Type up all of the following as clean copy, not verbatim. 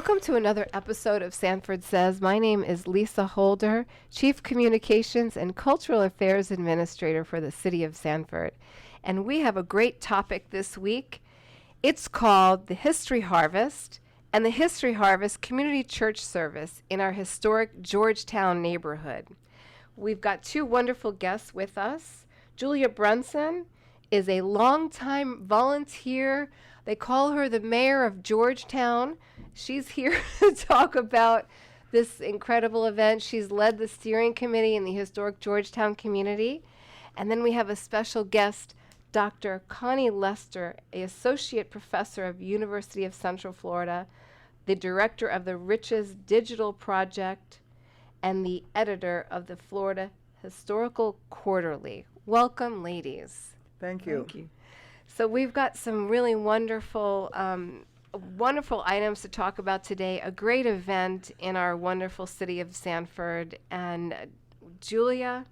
Welcome to another episode of Sanford Says. My name is Lisa Holder, Chief Communications and Cultural Affairs Administrator for the City of Sanford. And we have a great topic this week. It's called the History Harvest and the History Harvest Community Church Service in our historic Georgetown neighborhood. We've got two wonderful guests with us. Julia Brunson is a longtime volunteer. They call her the mayor of Georgetown. She's here to talk about this incredible event. She's led the steering committee in the historic Georgetown community. And then we have a special guest, Dr. Connie Lester, an associate professor of University of Central Florida, the director of the Riches Digital Project, and the editor of the Florida Historical Quarterly. Welcome, ladies. Thank you. Thank you. So we've got some really wonderful items to talk about today. A great event in our wonderful city of Sanford. And Julia,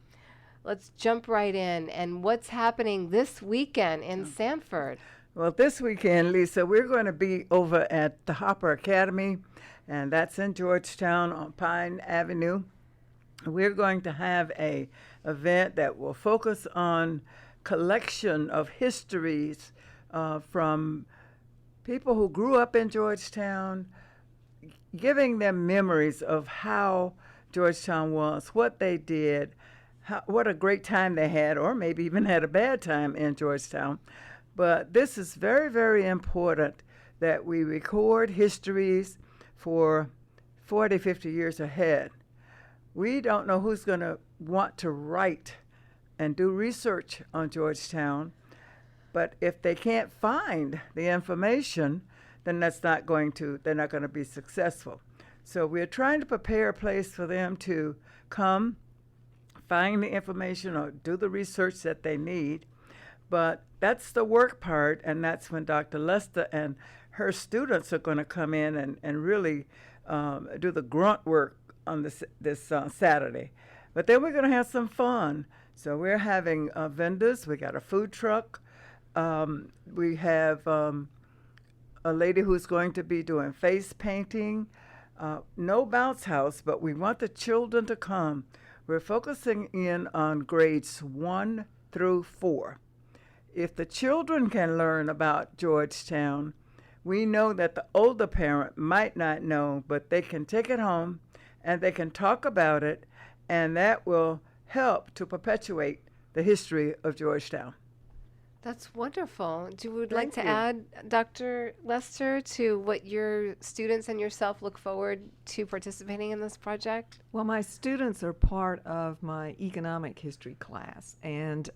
let's jump right in. And what's happening this weekend in Sanford? Well, this weekend, Lisa, we're going to be over at the Hopper Academy, and that's in Georgetown on Pine Avenue. We're going to have a event that will focus on collection of histories from people who grew up in Georgetown, giving them memories of how Georgetown was, what they did, what a great time they had, or maybe even had a bad time in Georgetown. But this is very, very important that we record histories for 40, 50 years ahead. We don't know who's going to want to write and do research on Georgetown, but if they can't find the information, then they're not going to be successful. So we're trying to prepare a place for them to come, find the information or do the research that they need. But that's the work part, and that's when Dr. Lester and her students are going to come in and really do the grunt work on this Saturday. But then we're going to have some fun. So we're having vendors. We got a food truck. We have a lady who's going to be doing face painting. No bounce house, but we want the children to come. We're focusing in on grades 1 through 4. If the children can learn about Georgetown, we know that the older parent might not know, but they can take it home and they can talk about it, and that will help to perpetuate the history of Georgetown. That's wonderful. You would Thank like to you. add, Dr. Lester, to what your students and yourself look forward to participating in this project? Well, my students are part of my economic history class, and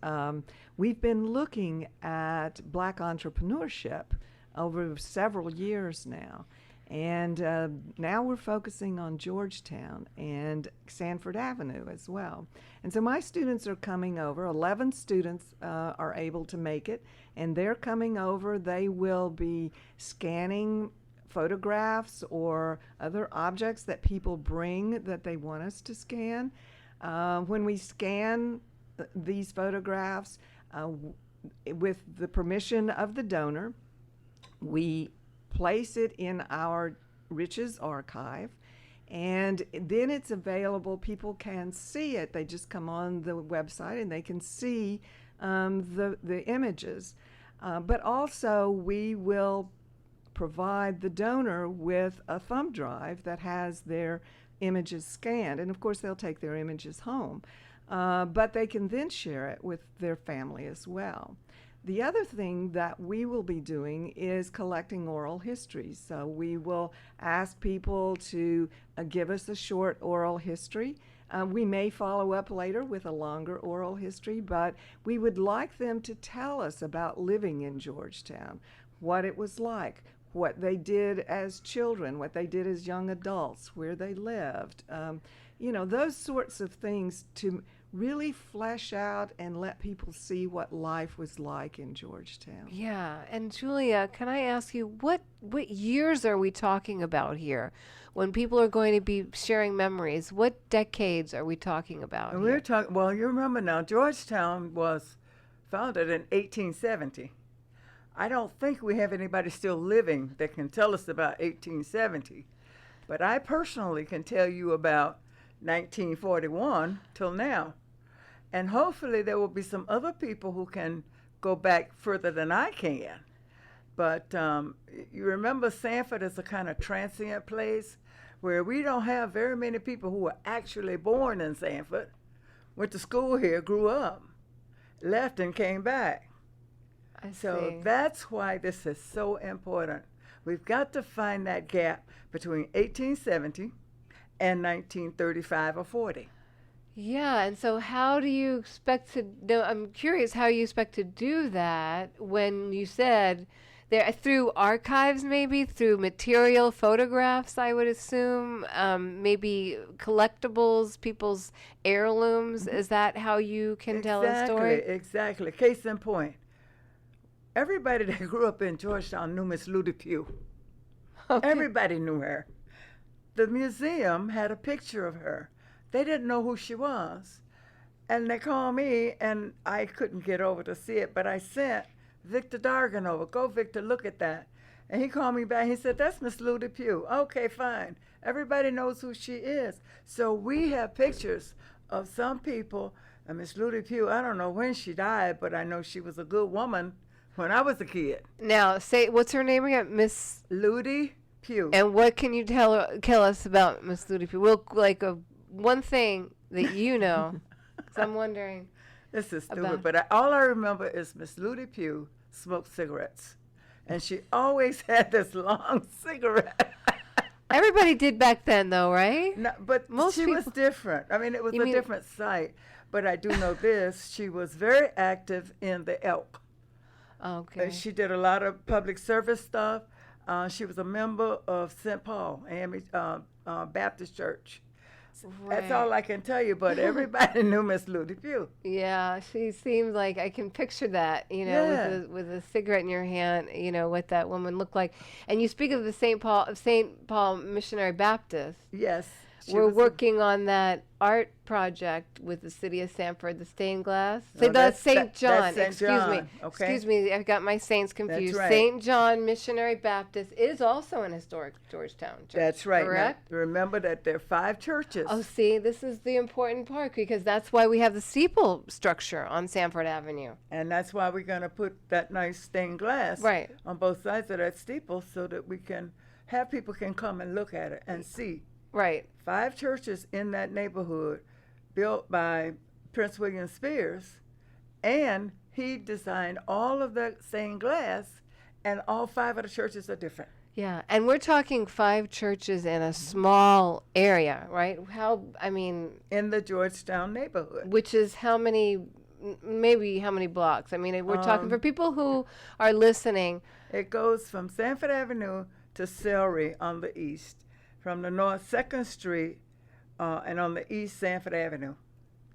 we've been looking at Black entrepreneurship over several years now. And now we're focusing on Georgetown and Sanford Avenue as well. And so my students are coming over. 11 students are able to make it, and they're coming over. They will be scanning photographs or other objects that people bring that they want us to scan. When we scan these photographs, with the permission of the donor, we place it in our Riches archive, and then it's available. People can see it. They just come on the website and they can see the images. But also we will provide the donor with a thumb drive that has their images scanned, and of course they'll take their images home. But they can then share it with their family as well. The other thing that we will be doing is collecting oral histories. So we will ask people to give us a short oral history. We may follow up later with a longer oral history, but we would like them to tell us about living in Georgetown, what it was like, what they did as children, what they did as young adults, where they lived. Those sorts of things to really flesh out and let people see what life was like in Georgetown. Yeah, and Julia, can I ask you, what years are we talking about here when people are going to be sharing memories? What decades are we talking about? And we're talking, well, you remember now, Georgetown was founded in 1870. I don't think we have anybody still living that can tell us about 1870. But I personally can tell you about 1941 till now. And hopefully there will be some other people who can go back further than I can. But you remember Sanford is a kind of transient place where we don't have very many people who were actually born in Sanford, went to school here, grew up, left and came back. So that's why this is so important. We've got to find that gap between 1870 and 1935 or 40. Yeah, and so how do you expect to know? I'm curious how you expect to do that when you said there through archives, maybe through material photographs, I would assume, maybe collectibles, people's heirlooms. Is that how you can tell a story? Exactly. Case in point, everybody that grew up in Georgetown knew Miss Ludy Pugh. Okay. Everybody knew her. The museum had a picture of her. They didn't know who she was. And they called me, and I couldn't get over to see it, but I sent Victor Dargan over. Go, Victor, look at that. And he called me back. He said, that's Miss Ludy Pugh. Okay, fine. Everybody knows who she is. So we have pictures of some people. And Miss Ludy Pugh, I don't know when she died, but I know she was a good woman when I was a kid. Now, say, what's her name again? Miss Ludy Pugh. And what can you tell us about Miss Ludy Pugh? Well, like one thing that you know, because I'm wondering. This is stupid, but all I remember is Miss Ludy Pugh smoked cigarettes. And she always had this long cigarette. Everybody did back then, though, right? No, but she was different. I mean, it was a different site. But I do know this. She was very active in the Elk. Okay. She did a lot of public service stuff. She was a member of St. Paul Baptist Church. Right. That's all I can tell you, but everybody knew Miss Ludy Pugh. Yeah, she seemed like, I can picture that, with a cigarette in your hand, what that woman looked like. And you speak of the St. Paul Missionary Baptist. Yes. We're working on that art project with the city of Sanford, the stained glass. That's St. John. That's St. John. Okay. Excuse me, I got my saints confused. That's right. St. John Missionary Baptist is also an historic Georgetown church. That's right. Correct? Now, remember that there are 5 churches. Oh, see, this is the important part, because that's why we have the steeple structure on Sanford Avenue. And that's why we're going to put that nice stained glass on both sides of that steeple so that we can have people can come and look at it and see. Right. 5 churches in that neighborhood built by Prince William Spears, and he designed all of the stained glass, and all 5 of the churches are different. Yeah, and we're talking 5 churches in a small area, right? In the Georgetown neighborhood. Which is how many blocks? I mean, we're talking for people who are listening. It goes from Sanford Avenue to Celery on the east. From the north, 2nd Street, and on the east, Sanford Avenue.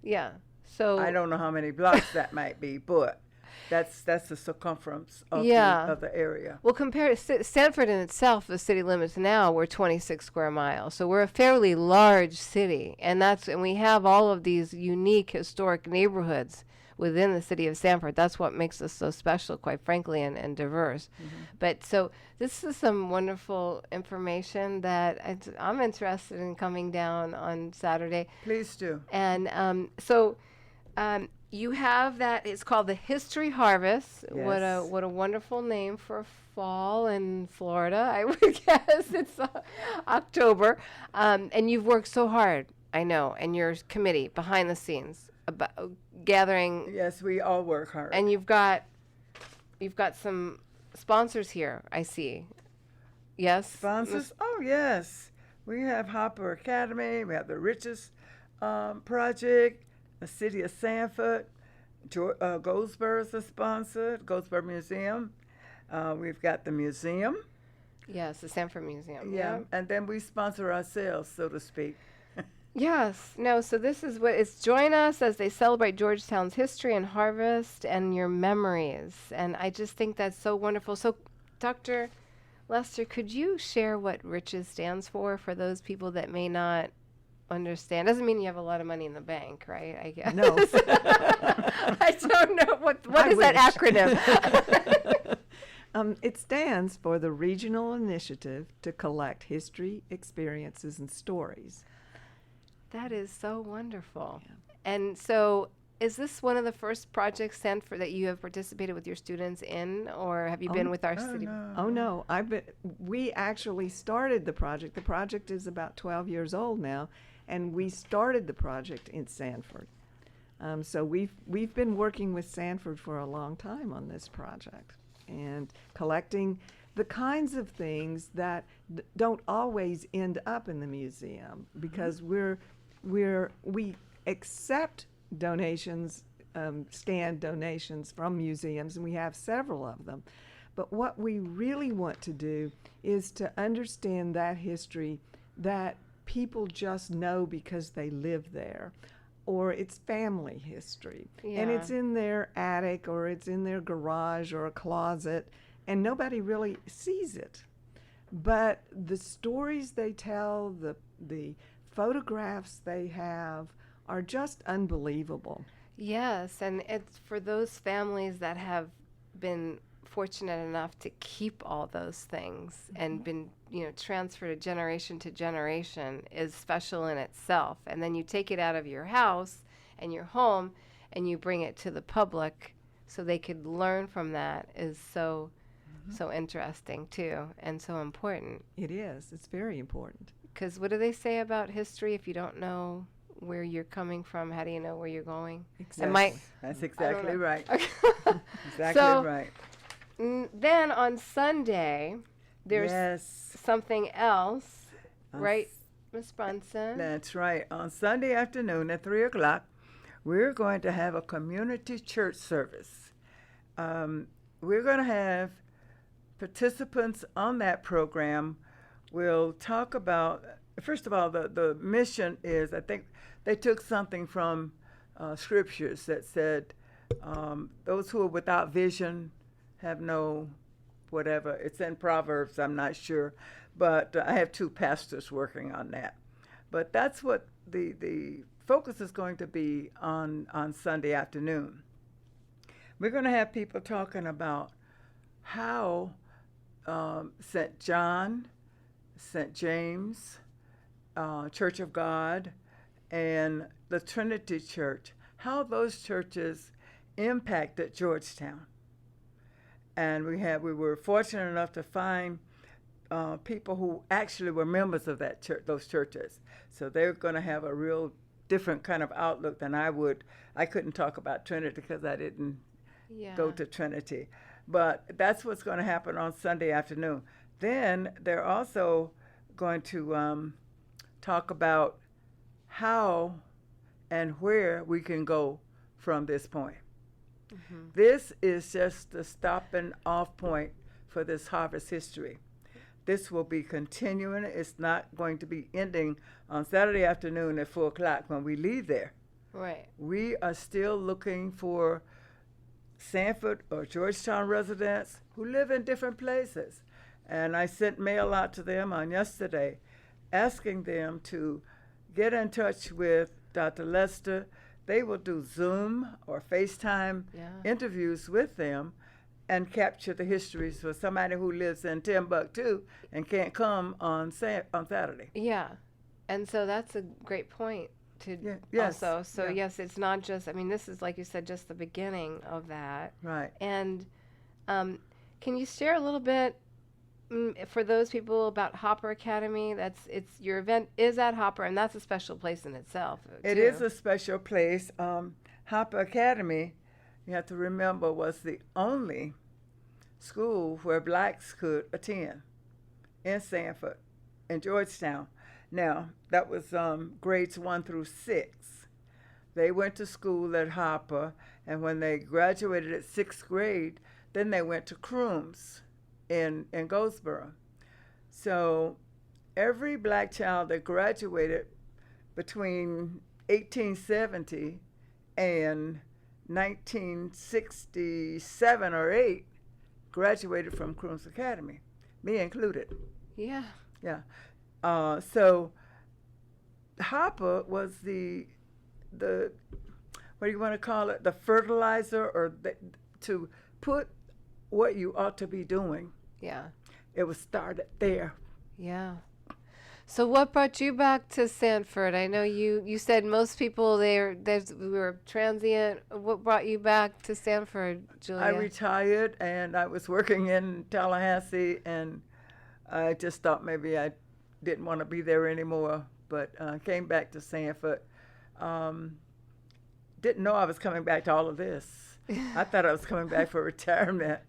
Yeah. So I don't know how many blocks that might be, but that's the circumference of the area. Well, compared to Stanford in itself, the city limits now, we're 26 square miles. So we're a fairly large city, and we have all of these unique historic neighborhoods within the city of Sanford. That's what makes us so special, quite frankly, and diverse. Mm-hmm. But so this is some wonderful information that I'm interested in coming down on Saturday. Please do. And you have that. It's called the History Harvest. Yes. What a wonderful name for fall in Florida. I would guess it's October. And you've worked so hard, I know, and your committee behind the scenes about gathering. Yes, we all work hard. And you've got some sponsors here, I see. Yes? Sponsors? Oh, yes. We have Hopper Academy. We have the Riches Project, the City of Sanford. Goldsboro is a sponsor, Goldsboro Museum. We've got the museum. Yes, the Sanford Museum. Yeah, and then we sponsor ourselves, so to speak. Yes. No, so this is join us as they celebrate Georgetown's history and harvest and your memories. And I just think that's so wonderful. So, Dr. Lester, could you share what RICHES stands for those people that may not understand? Doesn't mean you have a lot of money in the bank, right? I guess. No. I don't know. What is that acronym? It stands for the Regional Initiative to Collect History, Experiences, and Stories. That is so wonderful. Yeah. And so, is this one of the first projects, Sanford, that you have participated with your students in, or have you been with our city? Oh no, we actually started the project. The project is about 12 years old now, and we started the project in Sanford. So we've been working with Sanford for a long time on this project and collecting the kinds of things that don't always end up in the museum, because we accept donations, scanned donations from museums, and we have several of them. But what we really want to do is to understand that history that people just know because they live there, or it's family history. And it's in their attic, or it's in their garage or a closet, and nobody really sees it. But the stories they tell, the photographs they have are just unbelievable. Yes, and it's for those families that have been fortunate enough to keep all those things and been, transferred generation to generation is special in itself. And then you take it out of your house and your home and you bring it to the public so they could learn from that is so interesting too, and so important. It is. It's very important. Because what do they say about history? If you don't know where you're coming from, how do you know where you're going? Exactly. That's exactly right. Okay. Exactly right. Then on Sunday, there's something else, right, Miss Brunson? That's right. On Sunday afternoon at 3 o'clock, we're going to have a community church service. We're going to have participants on that program. We'll talk about, first of all, the mission is, I think they took something from scriptures that said, those who are without vision have no whatever. It's in Proverbs, I'm not sure. But I have two pastors working on that. But that's what the focus is going to be on Sunday afternoon. We're going to have people talking about how St. John, St. James, Church of God, and the Trinity Church, how those churches impacted Georgetown. And we were fortunate enough to find people who actually were members of that those churches. So they're going to have a real different kind of outlook than I would. I couldn't talk about Trinity because I didn't go to Trinity. But that's what's going to happen on Sunday afternoon. Then they're also going to talk about how and where we can go from this point. Mm-hmm. This is just the stopping off point for this harvest history. This will be continuing. It's not going to be ending on Saturday afternoon at 4 o'clock when we leave there. Right. We are still looking for Sanford or Georgetown residents who live in different places. And I sent mail out to them on yesterday asking them to get in touch with Dr. Lester. They will do Zoom or FaceTime interviews with them and capture the histories for somebody who lives in Timbuktu and can't come on Saturday. Yeah. And so that's a great point to also. So yes, it's not just, this is, like you said, just the beginning of that. Right. And can you share a little bit for those people about Hopper Academy? Your event is at Hopper, and that's a special place in itself. It is a special place. Hopper Academy, you have to remember, was the only school where blacks could attend in Sanford, in Georgetown. Now, that was grades 1 through 6. They went to school at Hopper, and when they graduated at 6th grade, then they went to Crooms in Goldsboro. So every black child that graduated between 1870 and 1967 or 8 graduated from Crooms Academy, me included. Yeah. Yeah. So Hopper was the what do you want to call it? The fertilizer, or to put what you ought to be doing. Yeah. It was started there. Yeah. So what brought you back to Sanford? I know you said most people we were transient. What brought you back to Sanford, Julia? I retired and I was working in Tallahassee, and I just thought maybe I didn't want to be there anymore, but came back to Sanford. Didn't know I was coming back to all of this. I thought I was coming back for retirement.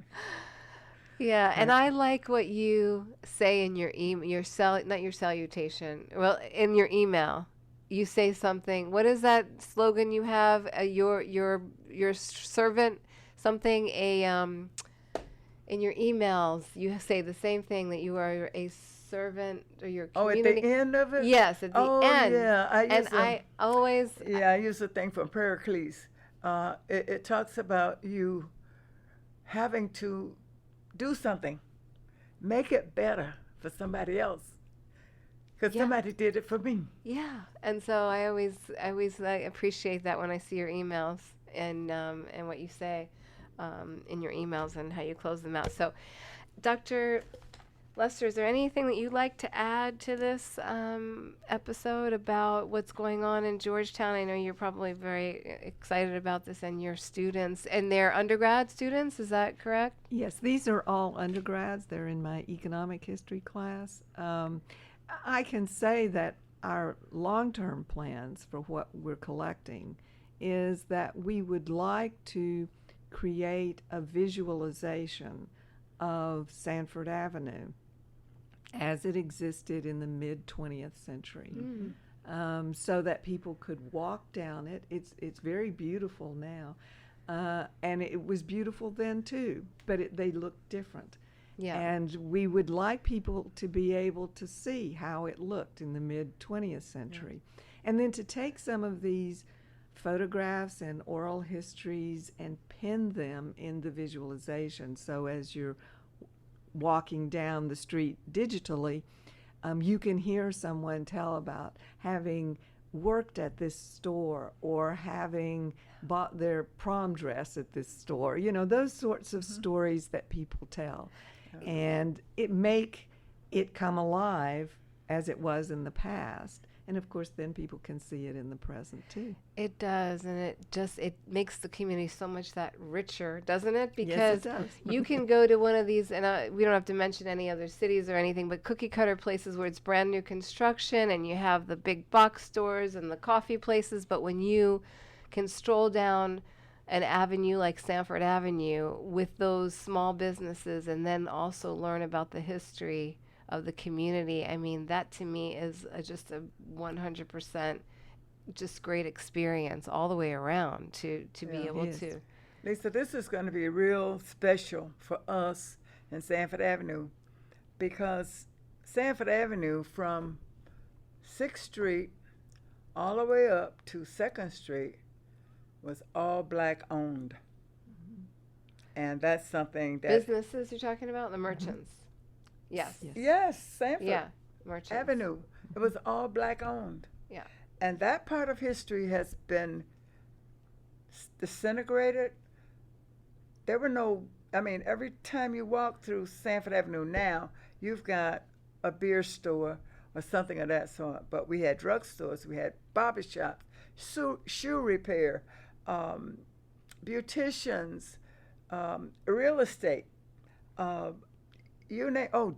Yeah, and I like what you say in your not your salutation. Well, in your email, you say something. What is that slogan you have? Your servant something in your emails. You say the same thing, that you are a servant or your community. Oh, at the end of it? Yes, at the end. Oh, yeah. I always. Yeah, I use the thing from Pericles. It talks about you having to do something, make it better for somebody else, because somebody did it for me. Yeah, and so I always appreciate that when I see your emails and what you say in your emails and how you close them out. So, Dr. Lester, is there anything that you'd like to add to this episode about what's going on in Georgetown? I know you're probably very excited about this, and your students, and they're undergrad students, is that correct? Yes, these are all undergrads. They're in my economic history class. I can say that our long-term plans for what we're collecting is that we would like to create a visualization of Sanford Avenue as it existed in the mid-20th century, so that people could walk down it. It's very beautiful now, and it was beautiful then too, but they look different. Yeah. And we would like people to be able to see how it looked in the mid-20th century, and then to take some of these photographs and oral histories and pin them in the visualization. So as you're walking down the street digitally, you can hear someone tell about having worked at this store or having bought their prom dress at this store. You know, those sorts of stories that people tell. And it make it come alive as it was in the past. And of course, then people can see it in the present too. It does, and it makes the community so much that richer, doesn't it? Because yes, it does. you can go to one of these, and we don't have to mention any other cities or anything, but cookie cutter places where it's brand new construction, and you have the big box stores and the coffee places. But when you can stroll down an avenue like Sanford Avenue with those small businesses, and then also learn about the history of the community, I mean, that to me is just a 100% just great experience all the way around to be able to. Lisa, this is going to be real special for us in Sanford Avenue, because Sanford Avenue from 6th Street all the way up to 2nd Street was all black owned. And that's something that... Businesses you're talking about? The merchants? Yes. Yes, Sanford merchants. Avenue. It was all black owned. Yeah. And that part of history has been disintegrated. There were no, I mean, every time you walk through Sanford Avenue now, you've got a beer store or something of that sort. But we had drugstores, we had barber shops, shoe repair, beauticians, real estate,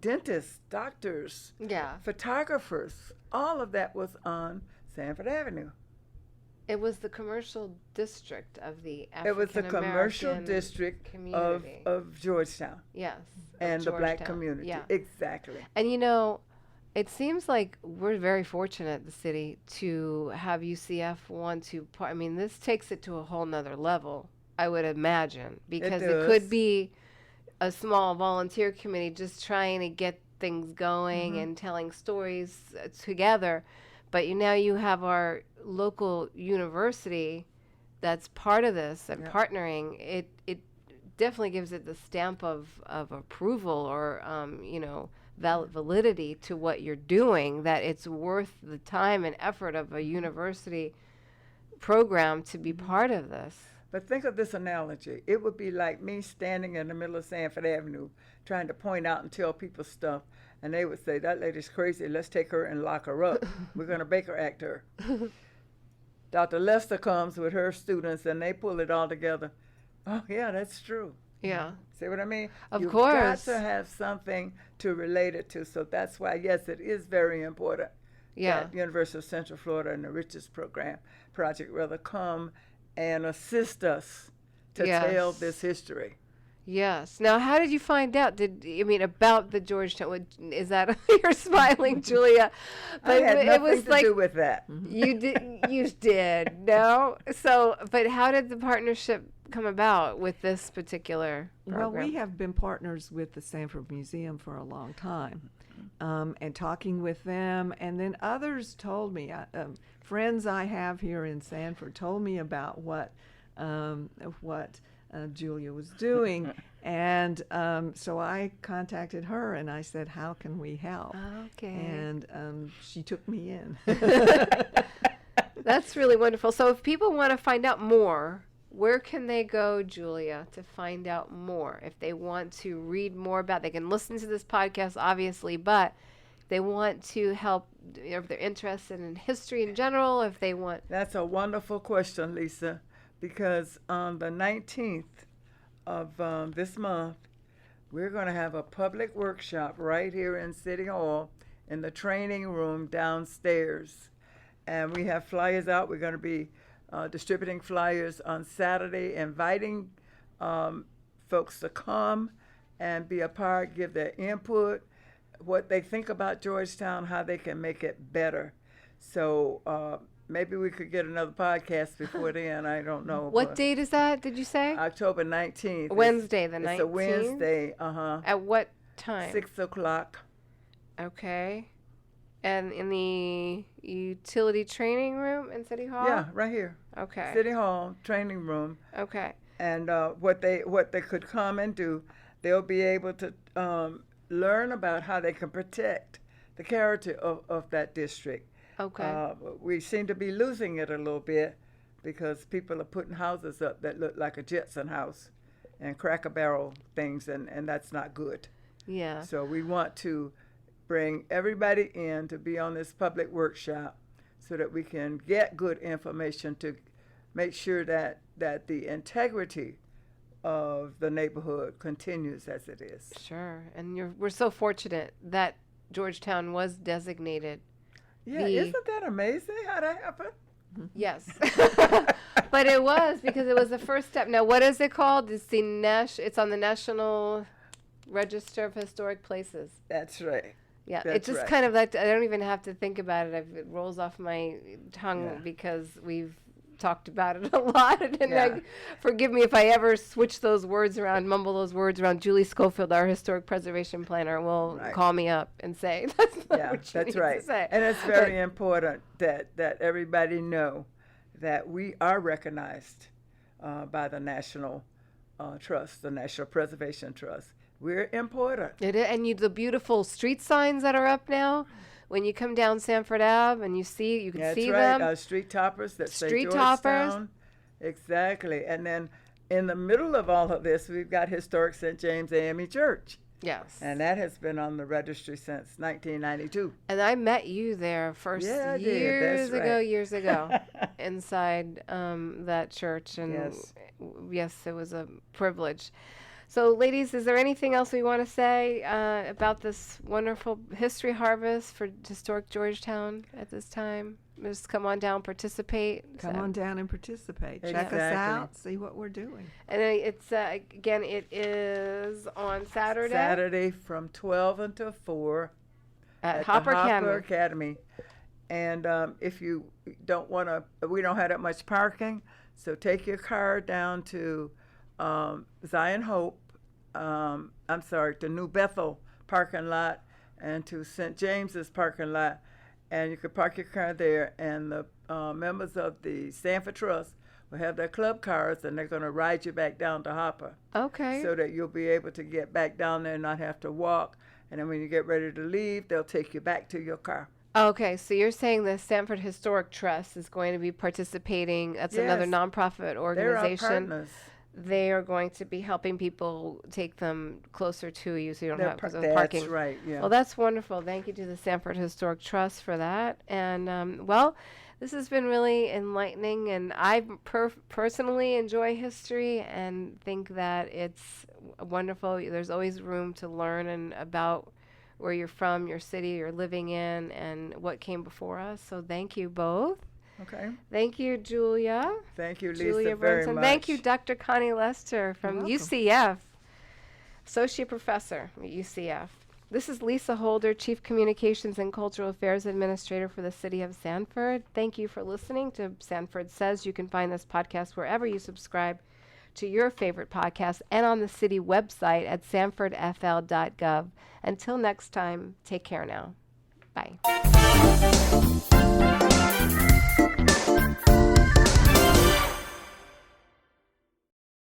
dentists, doctors, photographers. All of that was on Sanford Avenue. It was the commercial district of the It was the commercial African-American district community. of Georgetown. Yes. And the black Georgetown. community. Yeah. Exactly. And you know, it seems like we're very fortunate, the city, to have UCF I mean, this takes it to a whole nother level, I would imagine, because it could be a small volunteer committee just trying to get things going and telling stories together. But now you have our local university that's part of this and partnering. It definitely gives it the stamp of approval or, validity to what you're doing, that it's worth the time and effort of a university program to be part of this. But think of this analogy. It would be like me standing in the middle of Sanford Avenue trying to point out and tell people stuff, and they would say, that lady's crazy. Let's take her and lock her up. We're going to Baker Act her. Dr. Lester comes with her students, and they pull it all together. Oh, yeah, that's true. Yeah. See what I mean? Of You've course. got to have something to relate it to. So that's why, yes, it is very important Yeah. that University of Central Florida and the Riches Project rather come and assist us to tell this history. Yes. Now, how did you find out? About the Georgetown? Is that you're smiling, Julia? But I had nothing it was to like do with that. you did. You did. No. So, but how did the partnership come about with this particular program? Well, we have been partners with the Sanford Museum for a long time, and talking with them, and then others told me, friends I have here in Sanford told me about what Julia was doing, and so I contacted her and I said, how can we help? Okay. And she took me in. That's really wonderful. So if people want to find out more, where can they go, Julia, to find out more? If they want to read more about, they can listen to this podcast, obviously, but they want to help, if they're interested in history in general, if they want. That's a wonderful question, Lisa, because on the 19th of this month, we're going to have a public workshop right here in City Hall in the training room downstairs. And we have flyers out. We're going to be distributing flyers on Saturday, inviting folks to come and be a part, give their input, what they think about Georgetown, how they can make it better. So maybe we could get another podcast before then. I don't know. What date is that, did you say? October 19th. Wednesday, the 19th? It's a Wednesday, At what time? 6 o'clock. Okay. And in the utility training room in City Hall? Yeah, right here. Okay. City Hall, training room. Okay. And what they could come and do, they'll be able to learn about how they can protect the character of that district. Okay. We seem to be losing it a little bit because people are putting houses up that look like a Jetson house and Cracker Barrel things, and that's not good. Yeah. So we want to bring everybody in to be on this public workshop so that we can get good information to make sure that the integrity of the neighborhood continues as it is. Sure. And we're so fortunate that Georgetown was designated. Yeah, isn't that amazing how that happened? Yes. But it was because it was the first step. Now, what is it called? It's on the National Register of Historic Places. That's right. Yeah, That's it's just right. kind of like, I don't even have to think about it. It rolls off my tongue Yeah. because we've talked about it a lot. And Yeah. forgive me if I ever switch those words around, mumble those words around. Julie Schofield, our historic preservation planner, will Right. call me up and say, that's not Yeah, what you that's need right. to say. And it's very important that everybody know that we are recognized by the National Trust, the National Preservation Trust. We're important. It is, and the beautiful street signs that are up now. When you come down Sanford Ave and you can That's see right. them. Street toppers that say Street Georgetown. toppers. Exactly. And then in the middle of all of this, we've got historic St. James AME Church. Yes. And that has been on the registry since 1992. And I met you there first Yeah, I did. That's right. years ago, inside that church. And Yes. yes, it was a privilege. So, ladies, is there anything else we want to say about this wonderful history harvest for historic Georgetown at this time? Just come on down, participate. Come on down and participate. Check us Exactly. out, see what we're doing. And it's, again, it is on Saturday, Saturday from 12 until 4 at at Hopper the Hopper Academy. Academy. And if you don't want to, we don't have that much parking, so take your car down to Zion Hope, to New Bethel parking lot and to St. James's parking lot, and you can park your car there, and the members of the Stanford Trust will have their club cars, and they're going to ride you back down to Hopper Okay. so that you'll be able to get back down there and not have to walk, and then when you get ready to leave, they'll take you back to your car. Okay, so you're saying the Stanford Historic Trust is going to be participating. That's another Yes, nonprofit they're our organization. partners. They are going to be helping people take them closer to you so you don't They're have because of that's parking. right, yeah. Well, that's wonderful. Thank you to the Sanford Historic Trust for that. And, well, this has been really enlightening, and I personally enjoy history and think that it's wonderful. There's always room to learn and about where you're from, your city you're living in, and what came before us. So thank you both. Okay. Thank you, Julia. Thank you, Lisa, Julia very Brunson. much. Thank you, Dr. Connie Lester from welcome. UCF, Associate Professor at UCF. This is Lisa Holder, Chief Communications and Cultural Affairs Administrator for the City of Sanford. Thank you for listening to Sanford Says. You can find this podcast wherever you subscribe to your favorite podcast and on the city website at sanfordfl.gov. Until next time, take care now. Bye.